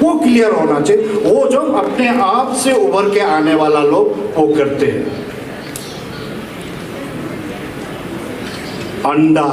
वो क्लियर होना चाहिए। वो जो अपने आप से उभर के आने वाला लोग वो करते हैं। अंडा,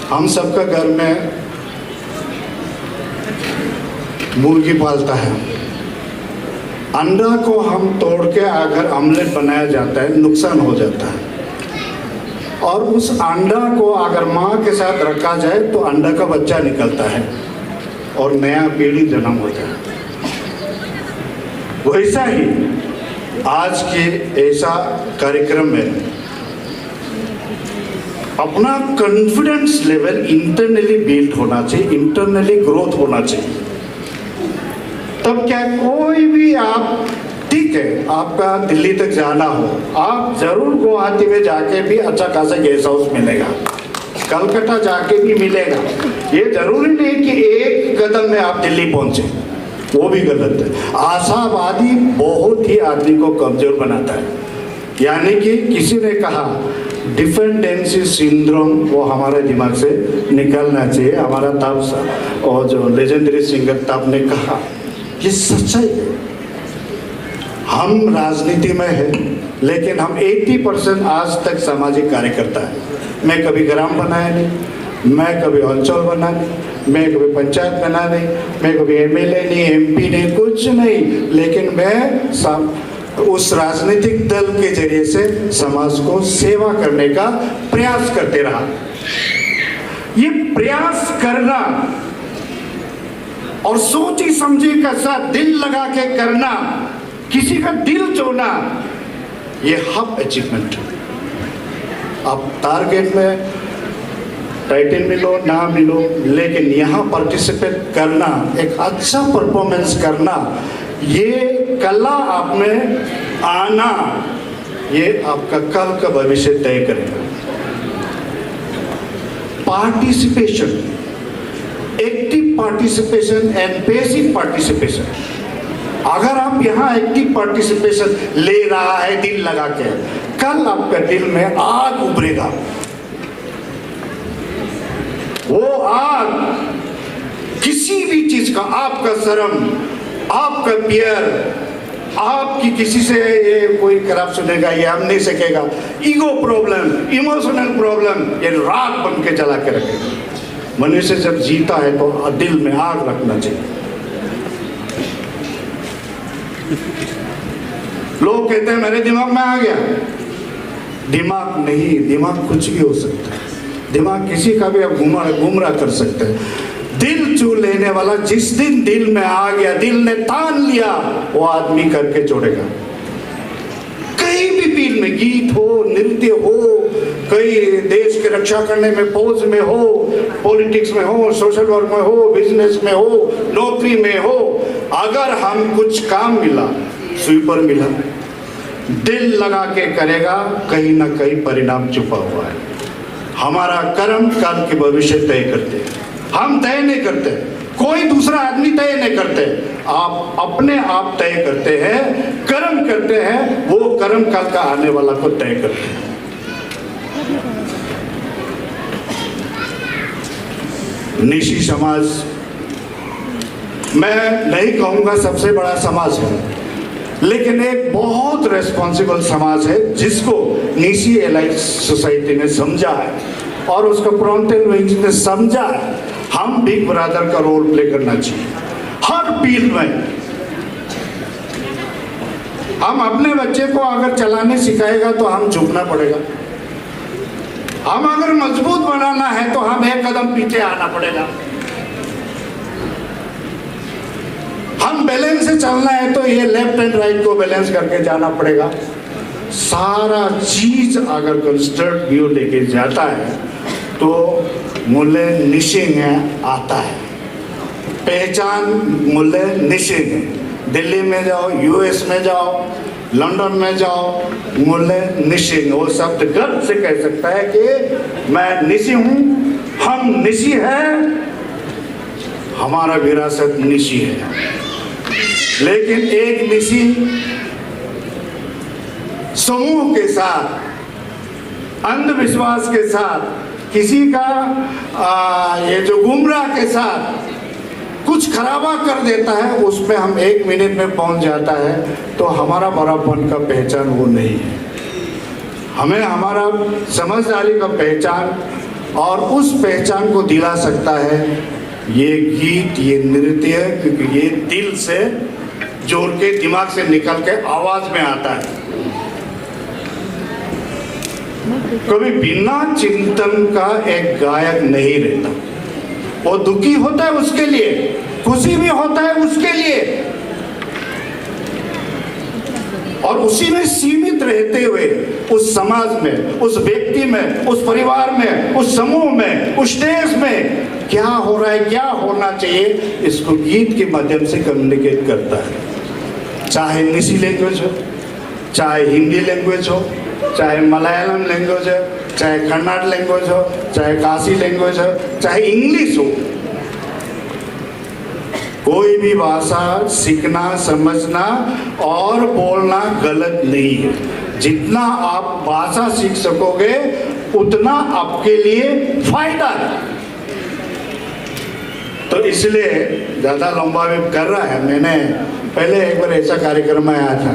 हम सबका घर में मुर्गी पालता है। अंडा को हम तोड़ के अगर ऑमलेट बनाया जाता है नुकसान हो जाता है, और उस अंडा को अगर माँ के साथ रखा जाए तो अंडा का बच्चा निकलता है और नया पीढ़ी जन्म होता है। वैसा ही आज के ऐसा कार्यक्रम में अपना कॉन्फिडेंस लेवल इंटरनली बिल्ड होना चाहिए, इंटरनली ग्रोथ होना चाहिए। तब क्या कोई भी आप, ठीक है आपका दिल्ली तक जाना हो, आप जरूर गुवाहाटी में जाके भी अच्छा खासा गेस्ट हाउस मिलेगा, कलकत्ता जाके भी मिलेगा। ये जरूरी नहीं कि एक कदम में आप दिल्ली पहुंचे, वो भी गलत है। आशावादी बहुत ही आदमी को कमजोर बनाता है। यानी कि किसी ने कहा डिपेंडेंसी सिंड्रोम, वो हमारे दिमाग से निकलना चाहिए। हमारा ताप और जो लेजेंडरी सिंगर ताप ने कहा, ये सच्चाई है। हम राजनीति में हैं, लेकिन हम 80% आज तक सामाजिक कार्यकर्ता है। मैं कभी ग्राम बनाया नहीं, मैं कभी अंचल बना नहीं, मैं कभी पंचायत बना नहीं, मैं कभी एमएलए नहीं, एमपी नहीं, कुछ नहीं, लेकिन मैं उस राजनीतिक दल के जरिए से समाज को सेवा करने का प्रयास करते रहा। ये प्रयास करना और सोची समझी का साथ दिल लगा के करना, किसी का दिल जोड़ना, ये हाफ अचीवमेंट है। आप टारगेट में टाइटल मिलो ना मिलो, लेकिन यहाँ पार्टिसिपेट करना, एक अच्छा परफॉर्मेंस करना, ये कला आप में आना, ये आपका कल का भविष्य तय करेगा। Participation, active participation and passive participation. अगर आप यहाँ एक्टिव पार्टिसिपेशन ले रहा है दिल लगा के, कल आपका दिल में आग उभरेगा। वो आग किसी भी चीज का, आपका शर्म, आपका पियर, आपकी किसी से ये कोई खराब सुनेगा, ये हम नहीं सकेगा, ईगो प्रॉब्लम, इमोशनल प्रॉब्लम, ये राग बन के जला के रखेगा। मनुष्य जब जीता है तो दिल में आग रखना चाहिए। लोग कहते हैं मेरे दिमाग में आ गया। दिमाग नहीं, दिमाग कुछ भी हो सकता है। दिमाग किसी का भी आप गुमराह कर सकते हैं। दिल छू लेने वाला, जिस दिन दिल में आ गया, दिल ने तान लिया, वो आदमी करके छोड़ेगा। कहीं भी फील्ड में, गीत हो, नृत्य हो, कई देश की रक्षा करने में फौज में हो, पॉलिटिक्स में हो, सोशल वर्क में हो, बिजनेस में हो, नौकरी में हो, अगर हम कुछ काम मिला, स्वीपर मिला, दिल लगा के करेगा, कहीं ना कहीं परिणाम छुपा हुआ है। हमारा कर्म कल के भविष्य तय करते हैं। हम तय नहीं करते, कोई दूसरा आदमी तय नहीं करते, आप अपने आप तय करते हैं, कर्म करते हैं। वो कर्म कल का आने वाला को तय करते हैं। निशी समाज, मैं नहीं कहूंगा सबसे बड़ा समाज है, लेकिन एक बहुत रेस्पॉन्सिबल समाज है, जिसको निशी एलाइट सोसाइटी ने समझा है और उसका फ्रंटल विंग ने समझा है। हम बिग ब्रदर का रोल प्ले करना चाहिए हर फील्ड में। हम अपने बच्चे को अगर चलाने सिखाएगा तो हम झुकना पड़ेगा। हम अगर मजबूत बनाना है तो हम एक कदम पीछे आना पड़ेगा। हम बैलेंस से चलना है तो ये लेफ्ट एंड राइट को बैलेंस करके जाना पड़ेगा। सारा चीज अगर कंस्ट्रक्ट व्यू लेके जाता है तो मूल्य निशिंग आता है। पहचान मूल्य निशिंग है। दिल्ली में जाओ, यूएस में जाओ, लंदन में जाओ, मूल्य निशिंग। वो शब्द गर्व से कह सकता है कि मैं निशी हूं, हम निशी है, हमारा विरासत निशी है। लेकिन एक निशी समूह के साथ, अंधविश्वास के साथ, किसी का ये जो गुमराह के साथ कुछ खराबा कर देता है, उसमें हम 1 मिनट में पहुंच जाता है, तो हमारा बड़ापन का पहचान वो नहीं है। हमें हमारा समझदारी का पहचान और उस पहचान को दिला सकता है ये गीत, ये नृत्य, क्योंकि ये दिल से जोड़ के, दिमाग से निकल के आवाज में आता है। कभी बिना चिंतन का एक गायक नहीं रहता। वो दुखी होता है उसके लिए, खुशी भी होता है उसके लिए, और उसी में सीमित रहते हुए उस समाज में, उस व्यक्ति में, उस परिवार में, उस समूह में, उस देश में क्या हो रहा है, क्या होना चाहिए, इसको गीत के माध्यम से कम्युनिकेट करता है। चाहे निसी लैंग्वेज हो, चाहे हिंदी लैंग्वेज हो, चाहे मलयालम लैंग्वेज हो, चाहे कन्नड़ लैंग्वेज हो, चाहे काशी लैंग्वेज हो, चाहे इंग्लिश हो, कोई भी भाषा सीखना, समझना और बोलना गलत नहीं है। जितना आप भाषा सीख सकोगे उतना आपके लिए फायदा है। तो इसलिए ज़्यादा लंबा भी कर रहा है। मैंने पहले एक बार ऐसा कार्यक्रम में आया था,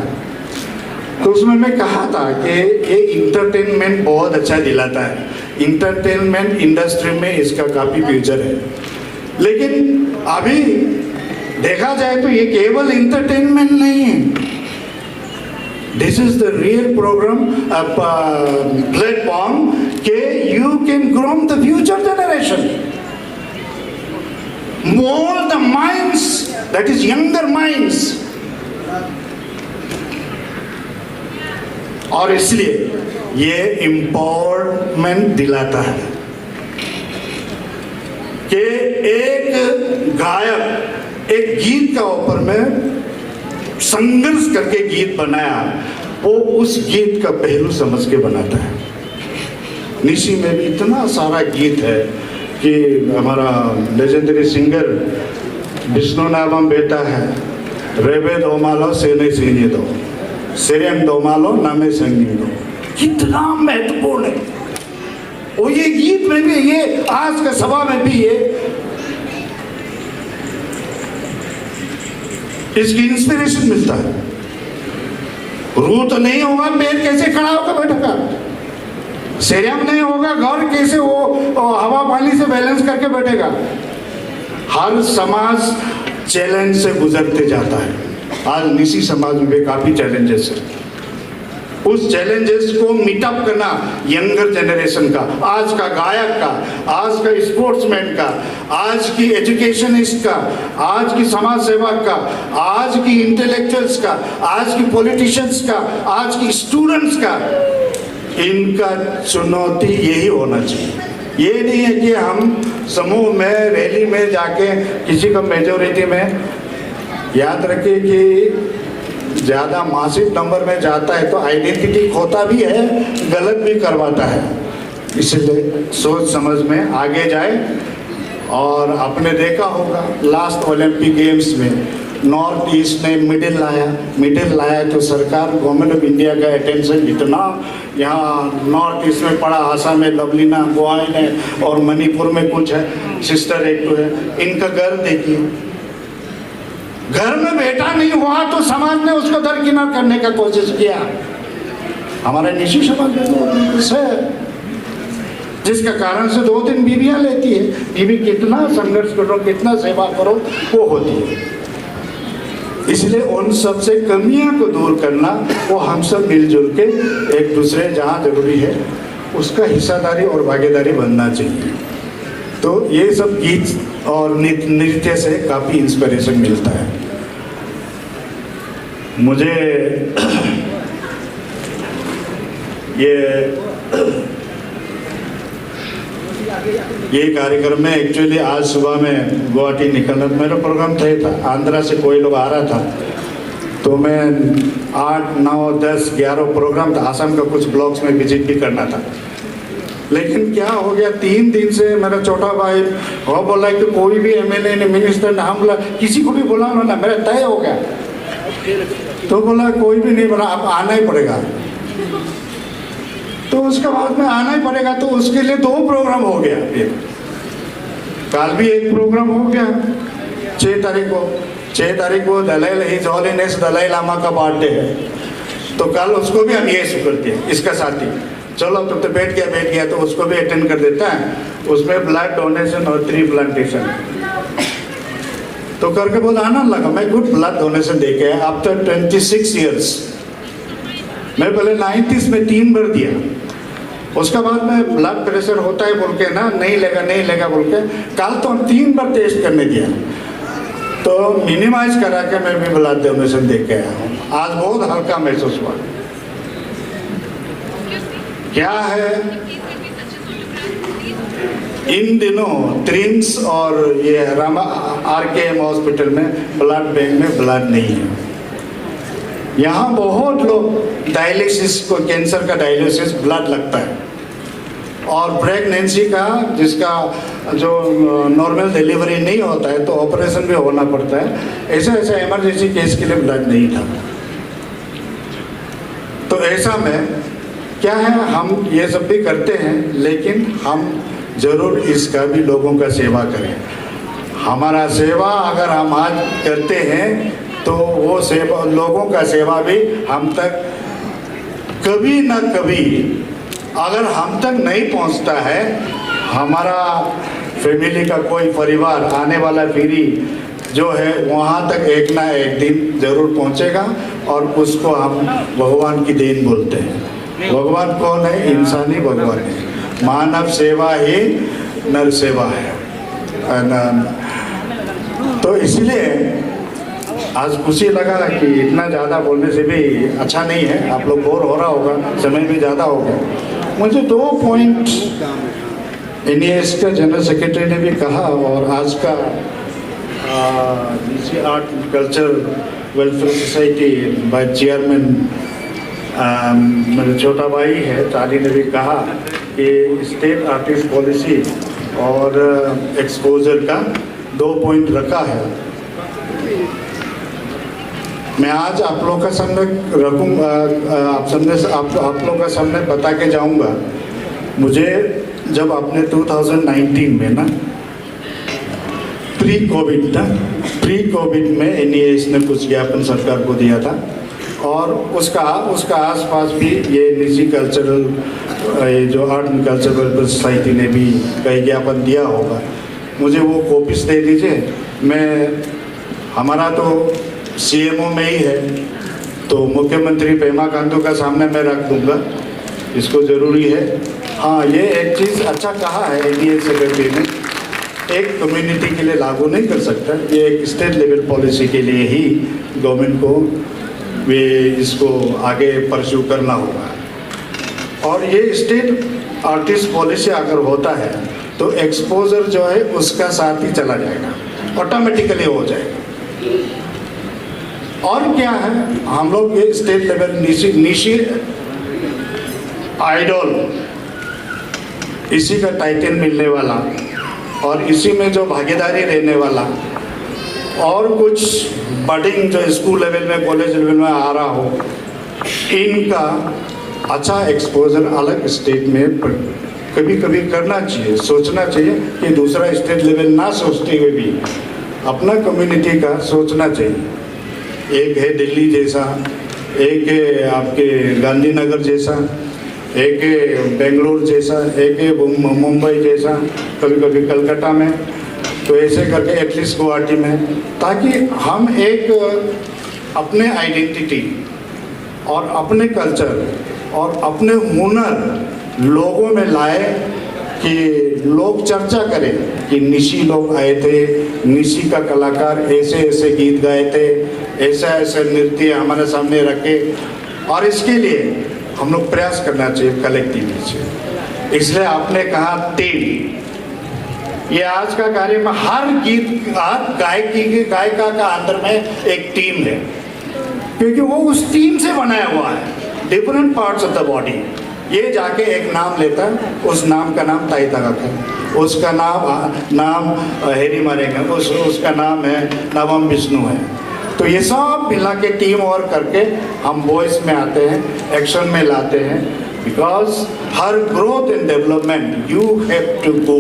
तो उसमें मैं कहा था कि ये इंटरटेनमेंट बहुत अच्छा दिलाता है, इंटरटेनमेंट इंडस्ट्री में इसका काफ़ी फ्यूचर है। लेकिन अभी देखा जाए तो ये केवल इंटरटेनमेंट नहीं है, this is the real program platform के you can groom the future generation, mould the minds, that is younger minds. और इसलिए ये एम्पावरमेंट दिलाता है कि एक गायक एक गीत का ऊपर में संघर्ष करके गीत बनाया, वो उस गीत का पहलू समझ के बनाता है। निशी में भी इतना सारा गीत है कि हमारा लेजेंडरी सिंगर विष्णु नामम बेटा है, रेबे दो मालो सेने सीने दो, सेरेम दो मालो नामे संगी दो, कितना महत्वपूर्ण है। और ये गीत में भी, ये आज के सभा में भी ये इसकी इंस्पिरेशन मिलता है। रू तो नहीं होगा, पैर कैसे खड़ा होकर बैठेगा, सेरेम नहीं होगा, घर कैसे वो हवा पानी से बैलेंस करके बैठेगा। हर समाज चैलेंज से गुजरते जाता है। आज निसी समाज में भी काफी चैलेंजेस है। उस चैलेंजेस को मीटअप करना यंगर जनरेशन का, आज का गायक का, आज का स्पोर्ट्समैन का, आज की एजुकेशनिस्ट का, आज की समाज सेवक का, आज की इंटेलेक्चुअल्स का, आज की पॉलिटिशियंस का, आज की स्टूडेंट्स का, इनका चुनौती यही होना चाहिए। ये नहीं है कि हम समूह में, रैली में जाके किसी का मेजोरिटी में, याद रखिए कि ज़्यादा मासिव नंबर में जाता है तो आइडेंटिटी खोता भी है, गलत भी करवाता है। इसलिए सोच समझ में आगे जाए। और आपने देखा होगा लास्ट ओलंपिक गेम्स में नॉर्थ ईस्ट ने मिडिल लाया तो सरकार, गवर्नमेंट ऑफ इंडिया का अटेंशन इतना यहाँ नॉर्थ ईस्ट में पड़ा, आसाम में लवलीना गोहाइन है और मणिपुर में कुछ है, सिस्टर एक्ट है। इनका घर देखिए, घर में बेटा नहीं हुआ तो समाज ने उसको दरकिनार करने का कोशिश किया। हमारे निजी समाज में से जिसका कारण से 2 दिन बीवियां लेती है, बीवी कितना संघर्ष करो, कितना सेवा करो, वो होती है। इसलिए उन सबसे कमियां को दूर करना, वो हम सब मिलजुल के एक दूसरे जहाँ जरूरी है उसका हिस्सादारी और भागीदारी बनना चाहिए। तो ये सब गीत और नृत्य से काफ़ी इंस्पिरेशन मिलता है मुझे। ये कार्यक्रम में एक्चुअली आज सुबह में गुवाहाटी निकलना, मेरा प्रोग्राम था आंध्रा से कोई लोग आ रहा था, तो मैं 8, 9, 10, 11 प्रोग्राम था। आसाम का कुछ ब्लॉक्स में विजिट भी करना था। लेकिन क्या हो गया, 3 दिन से मेरा छोटा भाई वो बोला कि कोई भी एमएलए ने, मिनिस्टर ने, हम बोला किसी को भी बुलाना ना, मेरा तय हो गया। तो बोला कोई भी नहीं, बोला आप आना ही पड़ेगा। तो उसके बाद में आना ही पड़ेगा, तो उसके लिए 2 प्रोग्राम हो गया। कल भी एक प्रोग्राम हो गया, 6 तारीख को हिज हॉलीनेस दलाई लामा का बर्थडे है, तो कल उसको भी हम ये स्वीकृति है इसका साथी, चलो तो बैठ गया तो उसको भी अटेंड कर देता है। उसमें ब्लड डोनेशन और ट्री प्लांटेशन तो करके बहुत आनंद लगा। मैं गुड ब्लड डोनेशन दे के आफ्टर 26 ईयर्स। मैं पहले 90s में 3 बार दिया, उसके बाद में ब्लड प्रेशर होता है बोल के ना नहीं लेगा बोल के कल तो 3 बार टेस्ट करने दिया, तो मिनिमाइज करा के मैं भी ब्लड डोनेशन दे के आया हूँ। आज बहुत हल्का महसूस हुआ। क्या है इन दिनों ट्रिम्स और ये रामा RKM हॉस्पिटल में ब्लड बैंक में ब्लड नहीं है। यहाँ बहुत लोग डायलिसिस को कैंसर का डायलिसिस ब्लड लगता है, और प्रेगनेंसी का जिसका जो नॉर्मल डिलीवरी नहीं होता है तो ऑपरेशन भी होना पड़ता है। ऐसा इमरजेंसी केस के लिए ब्लड नहीं था। तो ऐसा में क्या है, हम ये सब भी करते हैं, लेकिन हम जरूर इसका भी लोगों का सेवा करें। हमारा सेवा अगर हम आज करते हैं तो वो सेवा, लोगों का सेवा भी हम तक कभी ना कभी अगर हम तक नहीं पहुंचता है, हमारा फैमिली का कोई परिवार आने वाला पीढ़ी जो है वहाँ तक एक ना एक दिन जरूर पहुँचेगा, और उसको हम भगवान की देन बोलते हैं। भगवान कौन है? इंसानी भगवान है। मानव सेवा ही नर सेवा है। तो इसलिए आज खुशी लगा कि इतना ज़्यादा बोलने से भी अच्छा नहीं है, आप लोग बोर हो रहा होगा, समय भी ज़्यादा होगा। मुझे 2 पॉइंट NES का जनरल सेक्रेटरी ने भी कहा, और आज का DC art culture welfare society bye chairman मेरे छोटा भाई है चाली ने भी कहा कि स्टेट आर्टिस्ट पॉलिसी और एक्सपोजर का 2 पॉइंट रखा है। मैं आज आप लोग का सामने रखूँगा, आप लोग का सामने बता के जाऊँगा। मुझे जब आपने 2019 में ना प्री कोविड में NES ने कुछ ज्ञापन सरकार को दिया था, और उसका आसपास भी ये निजी कल्चरल जो art and cultural welfare society ने भी कई ज्ञापन दिया होगा। मुझे वो कॉपीज दे दीजिए। हमारा तो CMO में ही है, तो मुख्यमंत्री पेमा खांडू का सामने मैं रख दूंगा, इसको ज़रूरी है। हाँ, ये एक चीज़ अच्छा कहा है NES सेक्रेटरी ने, एक कम्युनिटी के लिए लागू नहीं कर सकता, ये एक स्टेट लेवल पॉलिसी के लिए ही गवर्नमेंट को वे इसको आगे परस्यू करना होगा। और ये स्टेट आर्टिस्ट पॉलिसी अगर होता है तो एक्सपोजर जो है उसका साथ ही चला जाएगा, ऑटोमेटिकली हो जाएगा। और क्या है, हम लोग ये स्टेट लेवल निशी आइडल, इसी का टाइटल मिलने वाला और इसी में जो भागीदारी रहने वाला, और कुछ बडिंग जो स्कूल लेवल में कॉलेज लेवल में आ रहा हो, इनका अच्छा एक्सपोजर अलग स्टेट में कभी कभी करना चाहिए, सोचना चाहिए कि दूसरा स्टेट लेवल ना सोचते हुए भी अपना कम्युनिटी का सोचना चाहिए। एक है दिल्ली जैसा, एक है आपके गांधीनगर जैसा, एक है बेंगलोर जैसा, एक है मुंबई जैसा, कभी कभी कलकत्ता में, तो ऐसे करके एटलीस्ट गुवाहाटी में, ताकि हम एक अपने आइडेंटिटी और अपने कल्चर और अपने हुनर लोगों में लाए, कि लोग चर्चा करें कि निशी लोग आए थे, निशी का कलाकार ऐसे ऐसे गीत गाए थे, ऐसा ऐसा नृत्य हमारे सामने रखे, और इसके लिए हम लोग प्रयास करना चाहिए कलेक्टिवली से। इसलिए आपने कहा टीम, ये आज का कार्यक्रम हर गीत गायिका का अंदर में एक टीम है, क्योंकि वो उस टीम से बनाया हुआ है, different parts of the body. ये जाके एक नाम लेता है, उस नाम का नाम ताई तगक है, उसका नाम हेरी मारेंगे, उसका नाम है नवम विष्णु है। तो ये सब मिला के टीम वर्क करके हम वॉइस में आते हैं, एक्शन में लाते हैं, बिकॉज हर growth and development you have to go.